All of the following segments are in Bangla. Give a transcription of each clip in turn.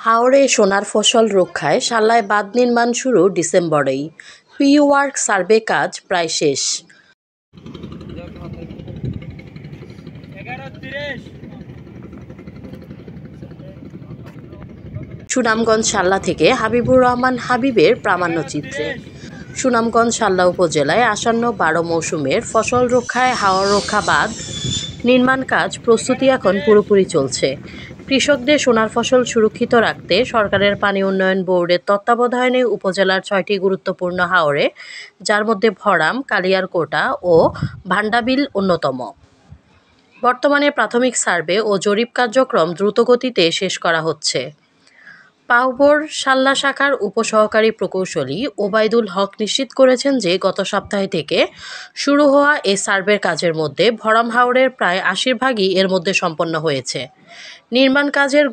হাওরে সোনার ফসল রক্ষায় শাল্লায় বাঁধ নির্মাণ শুরু ডিসেম্বরেই। প্রি-ওয়ার্ক সার্ভে কাজ প্রায় শেষ। সুনামগঞ্জ শাল্লা থেকে হাবিবুর রহমান হাবিবের প্রামাণ্যচিত্রে। সুনামগঞ্জ শাল্লা উপজেলায় আসন্ন 12 মৌসুমের ফসল রক্ষায় হাওর রক্ষা বাঁধ নির্মাণ কাজ প্রস্তুতি এখন পুরোপুরি চলছে। কৃষকদের সোনার ফসল সুরক্ষিত রাখতে সরকারের পানি উন্নয়ন বোর্ডের তত্ত্বাবধানে উপজেলার 6টি গুরুত্বপূর্ণ হাওরে, যার মধ্যে ভরাম, কালিয়ারকোটা ও ভান্ডাবিল অন্যতম, বর্তমানে প্রাথমিক সার্ভে ও জরিপ কার্যক্রম দ্রুতগতিতে শেষ করা হচ্ছে। পাউবোর শাল্লা শাখার উপসহকারী প্রকৌশলী ওবায়দুল হক নিশ্চিত করেছেন যে গত সপ্তাহে থেকে শুরু হওয়া এই সার্ভের কাজের মধ্যে ভরাম হাওরের প্রায় 80 ভাগই এর মধ্যে সম্পন্ন হয়েছে। নির্মাণ কাজের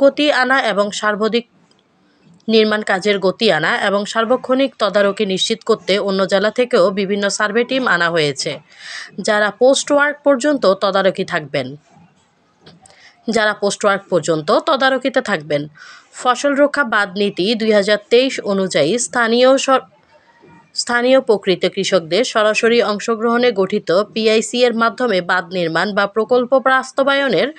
গতি আনা এবং সার্বক্ষণিক তদারকি নিশ্চিত করতে অন্য জেলা থেকেও বিভিন্ন সার্ভে টিম আনা হয়েছে, যারা পোস্ট ওয়ার্ক পর্যন্ত তদারকিতে থাকবেন। ফসল রক্ষা বাঁধ নীতি 2023 অনুযায়ী স্থানীয় প্রকৃত কৃষকদের সরাসরি অংশগ্রহণে গঠিত পিআইসি এর মাধ্যমে বাঁধ নির্মাণ বা প্রকল্প বাস্তবায়নের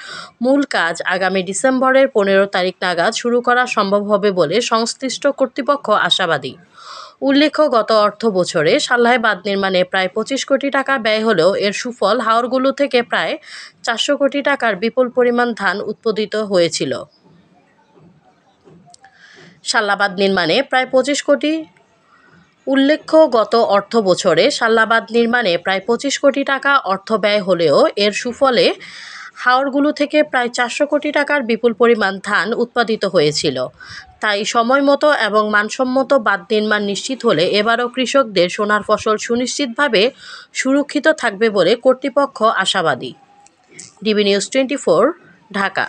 মূল কাজ আগামী ডিসেম্বরের 15 তারিখ নাগাদ শুরু করা সম্ভব হবে বলে সংশ্লিষ্ট কর্তৃপক্ষ আশাবাদী। উল্লেখ্য, গত অর্থ বছরে শাল্লায় বাঁধ নির্মাণে প্রায় 25 কোটি টাকা ব্যয় হলেও এর সুফল হাওরগুলো থেকে প্রায় 400 কোটি টাকার বিপুল পরিমাণ ধান উৎপাদিত হয়েছিল। শাল্লা বাঁধ নির্মাণে প্রায় 25 কোটি টাকা অর্থ ব্যয় হলেও এর সুফলে হাওরগুলো থেকে প্রায় 400 কোটি টাকার বিপুল পরিমাণ ধান উৎপাদিত হয়েছিল। তাই সময়মতো এবং মানসম্মত বাঁধ নির্মাণ নিশ্চিত হলে এবারও কৃষকদের সোনার ফসল সুনিশ্চিতভাবে সুরক্ষিত থাকবে বলে কর্তৃপক্ষ আশাবাদী। DB news 24, Dhaka.